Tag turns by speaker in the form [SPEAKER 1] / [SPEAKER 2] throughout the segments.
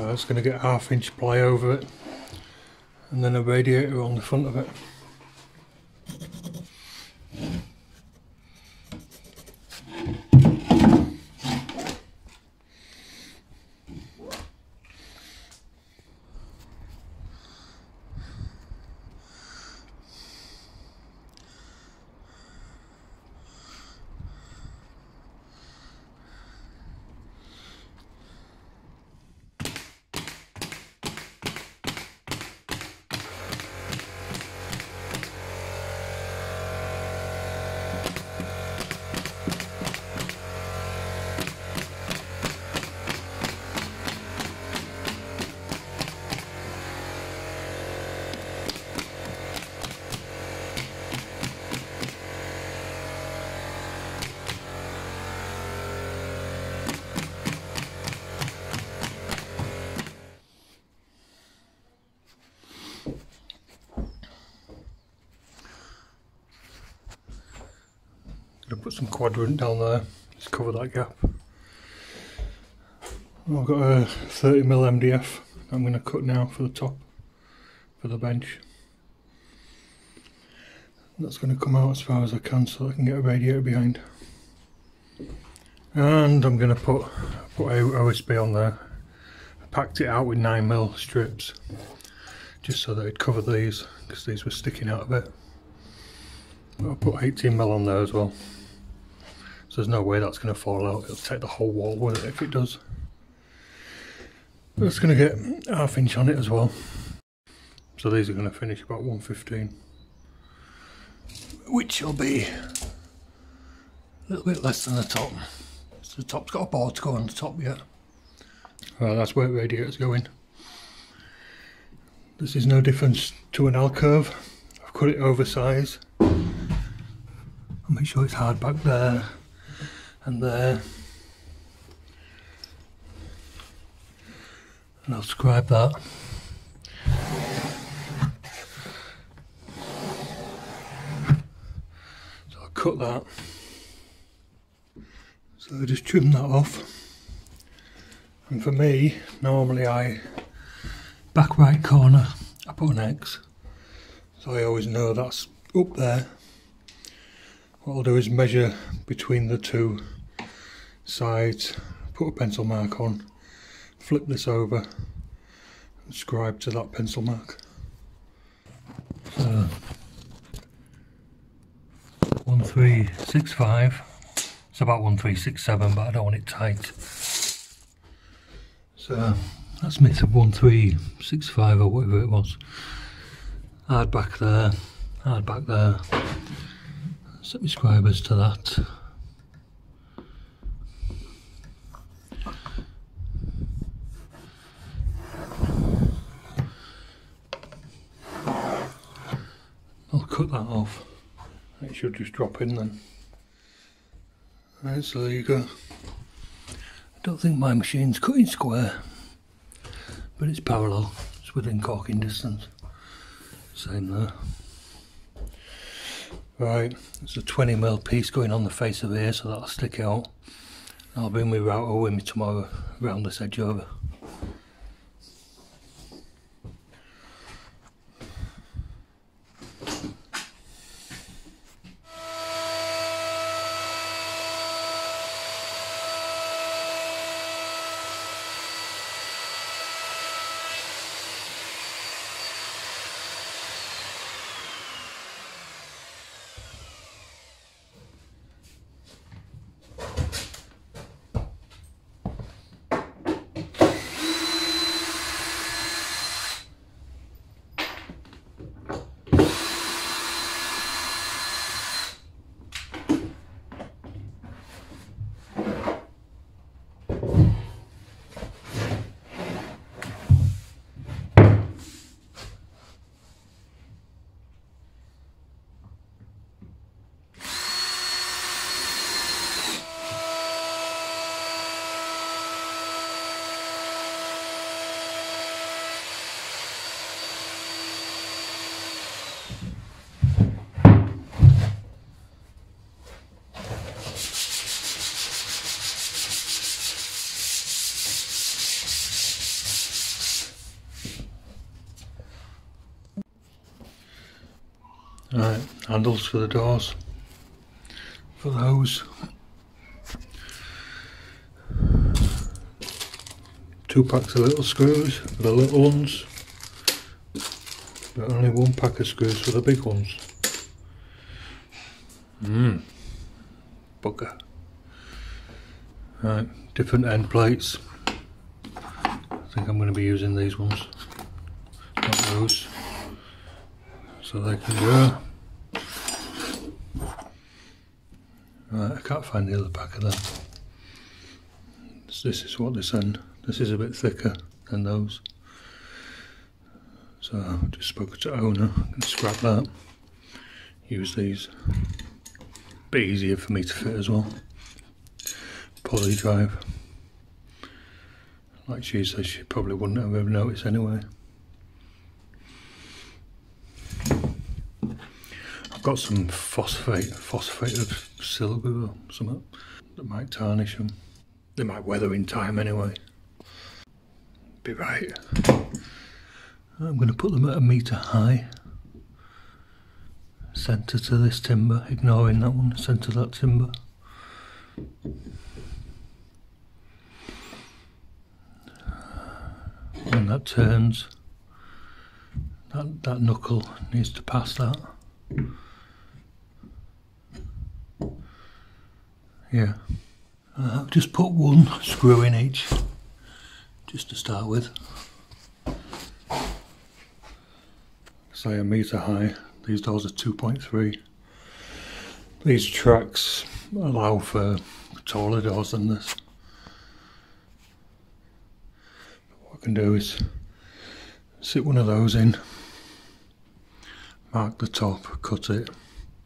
[SPEAKER 1] So it's going to get 1/2 inch ply over it, and then a radiator on the front of it. I'll put some quadrant down there, just cover that gap. I've got a 30mm MDF I'm going to cut now for the top, for the bench. That's going to come out as far as I can so I can get a radiator behind. And I'm going to put OSB on there. I packed it out with 9mm strips, just so that it'd cover these, because these were sticking out a bit. I'll put 18mm on there as well. So there's no way that's going to fall out, it'll take the whole wall with it if it does. But it's going to get 1/2 inch on it as well. So these are going to finish about 115. Which will be a little bit less than the top. So the top's got a board to go on the top yet. Well, that's where radiator's going. This is no different to an alcove. I've cut it oversize. I'll make sure it's hard back there and there. And I'll scribe that. So I'll cut that. So I just trim that off. And for me, normally back right corner, I put an X. So I always know that's up there. What I'll do is measure between the two sides, put a pencil mark on, flip this over and scribe to that pencil mark. So 1365, it's about 1367, but I don't want it tight. So that's me to 1365 or whatever it was. Hard back there, hard back there. Set my scribers to that. I'll cut that off. It should just drop in then. Right, so there you go. I don't think my machine's cutting square, but it's parallel. It's within caulking distance. Same there. Right, there's a 20mm piece going on the face of here, so that'll stick out. I'll bring my router with me tomorrow around this edge over. Right, handles for the doors, for those. 2 packs of little screws for the little ones, but only 1 pack of screws for the big ones. Bugger. Right, different end plates. I think I'm going to be using these ones, not those, so they can go. Right, I can't find the other pack of them. This is what this end. This is a bit thicker than those. So I just spoke to owner, I'm going to scrap that. Use these. Bit easier for me to fit as well. Poly drive. Like she says, she probably wouldn't have ever noticed anyway. I've got some phosphated silver or something that might tarnish them. They might weather in time anyway. Be right. I'm going to put them at 1 metre high. Centre to this timber, ignoring that one, centre that timber. When that turns, that knuckle needs to pass that. Yeah. I've just put 1 screw in each, just to start with. Say 1 metre high. These doors are 2.3. These tracks allow for taller doors than this. What I can do is sit one of those in, mark the top, cut it.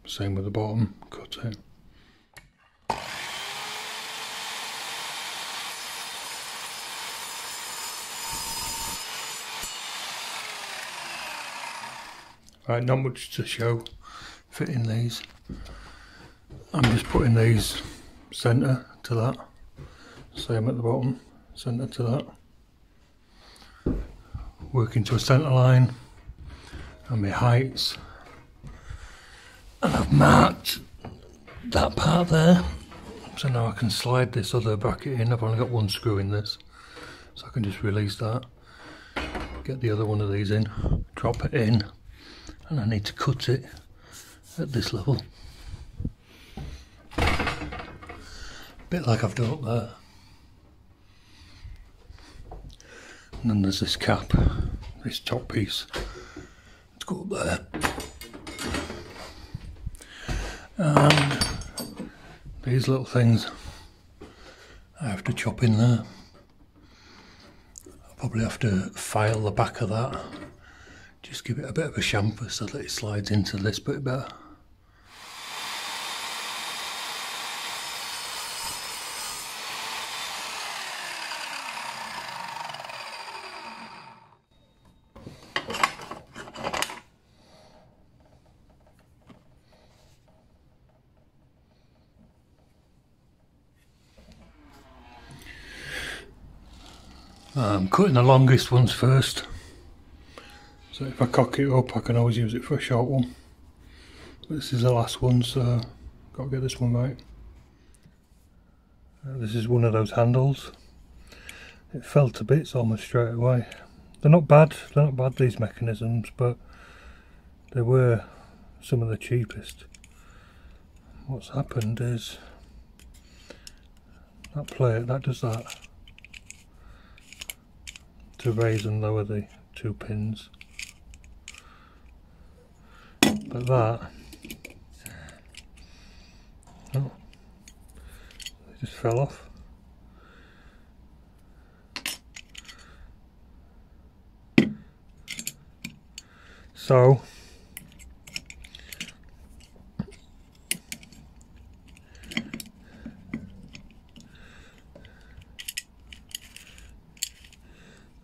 [SPEAKER 1] Same with the bottom, cut it. Right, not much to show fitting these. I'm just putting these centre to that. Same at the bottom, centre to that. Working to a centre line and my heights. And I've marked that part there. So now I can slide this other bracket in. I've only got 1 screw in this. So I can just release that. Get the other one of these in, drop it in. And I need to cut it at this level. Bit like I've done up there. And then there's this cap, this top piece to go up there. And these little things I have to chop in there. I'll probably have to file the back of that. Just give it a bit of a chamfer so that it slides into this bit better. I'm cutting the longest ones first. So if I cock it up, I can always use it for a short one. This is the last one, so got to get this one right. This is one of those handles. It fell to bits almost straight away. They're not bad, these mechanisms, but they were some of the cheapest. What's happened is that plate, that does that to raise and lower the 2 pins. But that, oh, it just fell off. So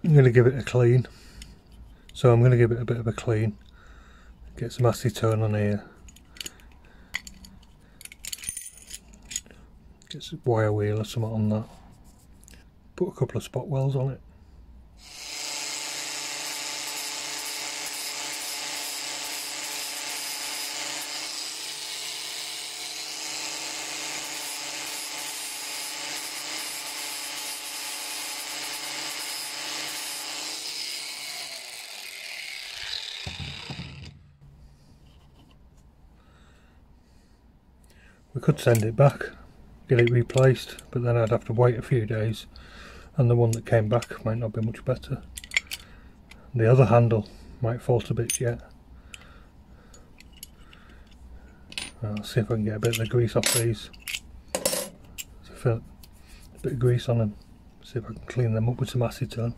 [SPEAKER 1] I'm going to give it a clean. So I'm going to give it a bit of a clean. Get some acetone on here. Get some wire wheel or something on that. Put a couple of spot welds on it. could send it back, get it replaced, but then I'd have to wait a few days and the one that came back might not be much better. The other handle might fall to bits yet. I'll see if I can get a bit of the grease off these. A bit of grease on them. See if I can clean them up with some acetone.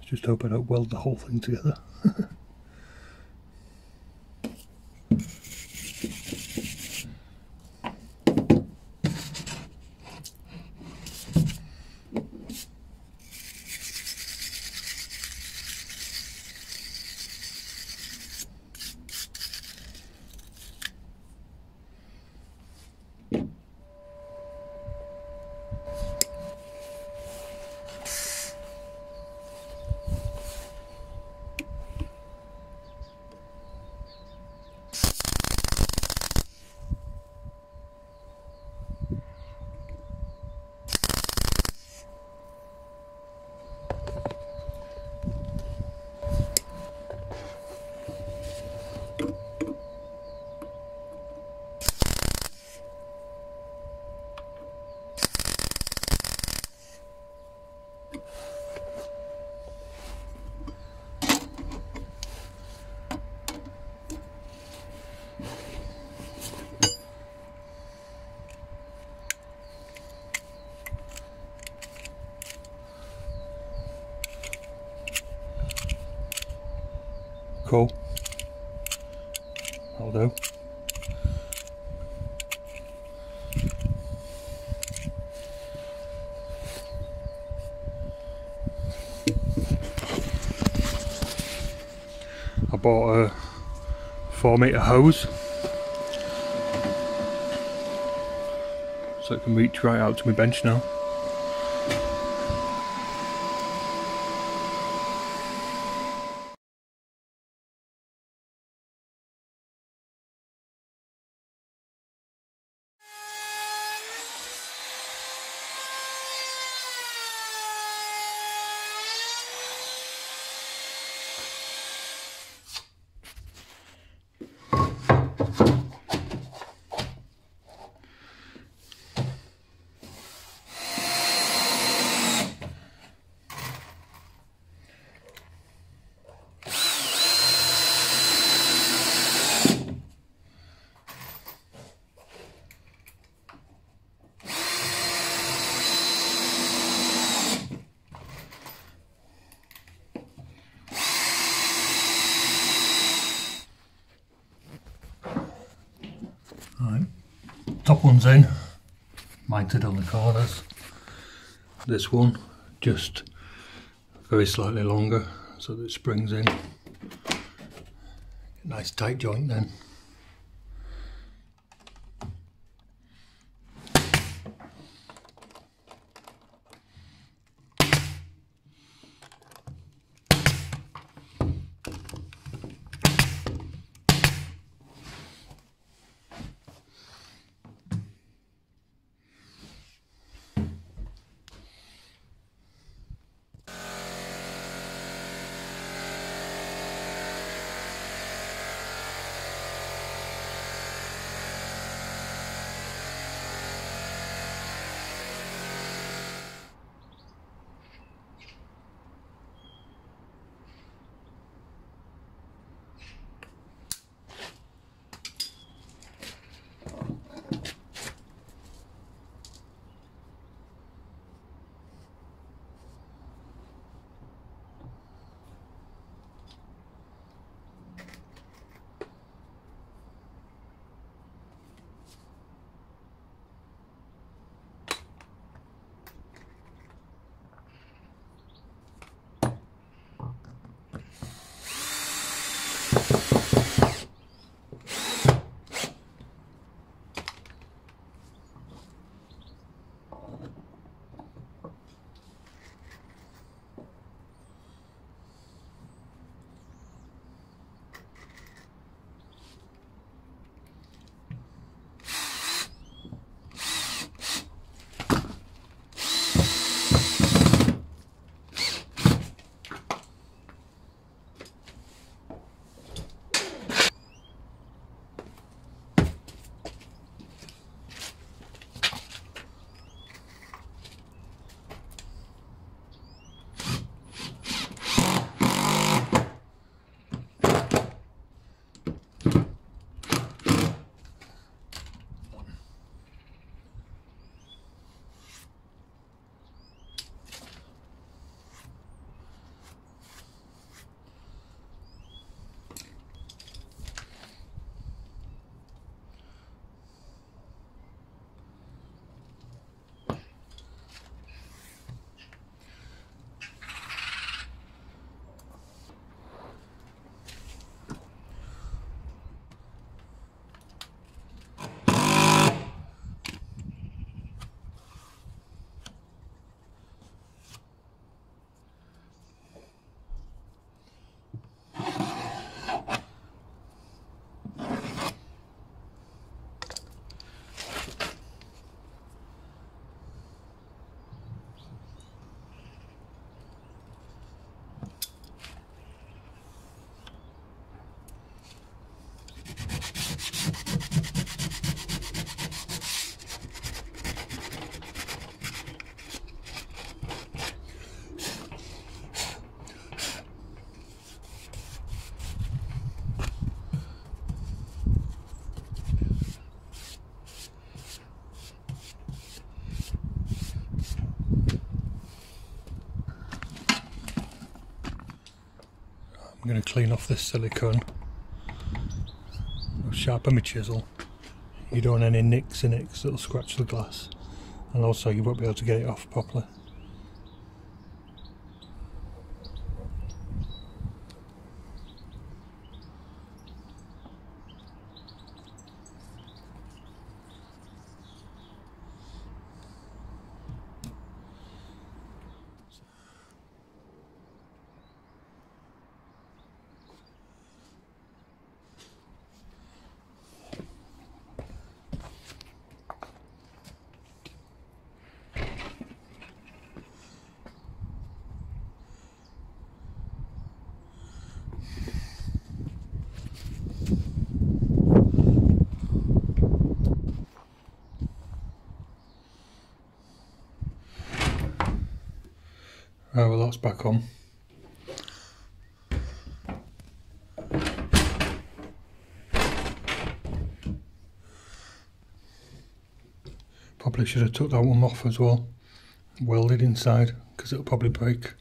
[SPEAKER 1] Just hope I don't weld the whole thing together. Cool. That'll do. I bought a 4-metre hose so it can reach right out to my bench now. Right, top one's in, mitre on the corners. This one just very slightly longer so that it springs in. Nice tight joint then. I'm going to clean off this silicone. I'll sharpen my chisel. You don't want any nicks in it because it'll scratch the glass, and also you won't be able to get it off properly. Right, well that's back on. Probably should have took that one off as well, welded inside, because it'll probably break.